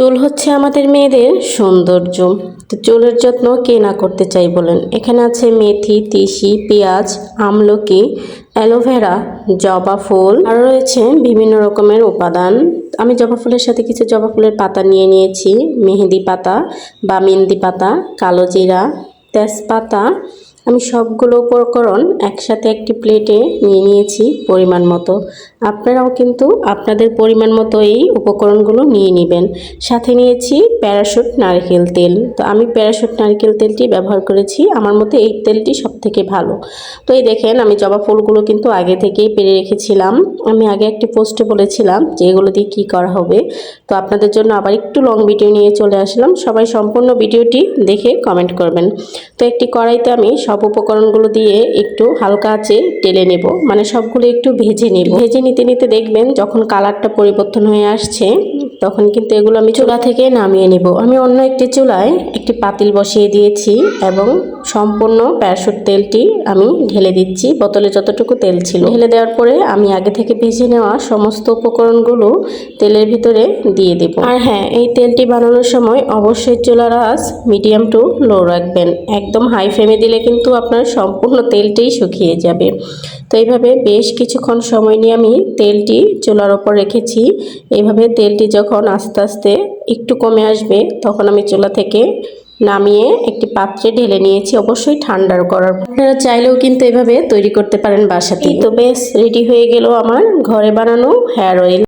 চুল হচ্ছে আমাদের মেয়েদের সৌন্দর্য। তো চুলের যত্ন কে না করতে চাই বলেন। এখানে আছে মেথি, তিসি, পেঁয়াজ, আমলকি, অ্যালোভেরা, জবা ফুল, আর রয়েছে বিভিন্ন রকমের উপাদান। আমি জবা ফুলের সাথে কিছু জবা ফুলের পাতা নিয়ে নিয়েছি, মেহেদি পাতা বা মেহেন্দি পাতা, কালো জিরা, তেজপাতা। আমি সবগুলো উপকরণ একসাথে একটি প্লেটে নিয়ে নিয়েছি পরিমাণ মতো। আপনারাও কিন্তু আপনাদের পরিমাণ মতো এই উপকরণগুলো নিয়ে নেবেন। সাথে নিয়েছি প্যারাশুট নারকেল তেল। তো আমি প্যারাশুট নারকেল তেলটি ব্যবহার করেছি, আমার মতে এই তেলটি সবথেকে ভালো। তো এই দেখেন আমি জবা ফুলগুলো কিন্তু আগে থেকেই পেরে রেখেছিলাম। আমি আগে একটি পোস্টে বলেছিলাম যে এগুলো দিয়ে কী করা হবে। তো আপনাদের জন্য আবার একটু লং ভিডিও নিয়ে চলে আসলাম। সবাই সম্পূর্ণ ভিডিওটি দেখে কমেন্ট করবেন। তো একটি কড়াইতে আমি সব উপকরণগুলো দিয়ে একটু হালকা আঁচে টেলে নেব, মানে সবগুলো একটু ভেজে নেব। ভেজে নিতে নিতে দেখবেন যখন কালারটা পরিবর্তন হয়ে আসছে তখন কিন্তু এগুলো আমি চুলা থেকে নামিয়ে নেব। আমি অন্য একটি চুলায় একটি পাতিল বসিয়ে দিয়েছি এবং সম্পূর্ণ প্যারাশুট তেলটি আমি ঢেলে দিচ্ছি। বোতলে যতটুকু তেল ছিল ঢেলে দেওয়ার পরে আমি আগে থেকে ভেজে নেওয়া সমস্ত উপকরণগুলো তেলের ভিতরে দিয়ে দেব। আর হ্যাঁ, এই তেলটি বানানোর সময় অবশ্যই চুলার আঁচ মিডিয়াম টু লো রাখবেন। একদম হাই ফ্লেমে দিলে কিন্তু আপনার সম্পূর্ণ তেলটাই শুকিয়ে যাবে। তো এইভাবে বেশ কিছুক্ষণ সময় নিয়ে আমি তেলটি চুলার ওপর রেখেছি। এইভাবে তেলটি যখন আস্তে আস্তে একটু কমে আসবে তখন আমি চুলা থেকে নামিয়ে একটি পাত্রে ঢেলে নিয়েছি, অবশ্যই ঠান্ডা করার। আপনারা চাইলেও কিন্তু এভাবে তৈরি করতে পারেন বাসাতেই। তো বেশ রেডি হয়ে গেল আমার ঘরে বানানো হেয়ার অয়েল।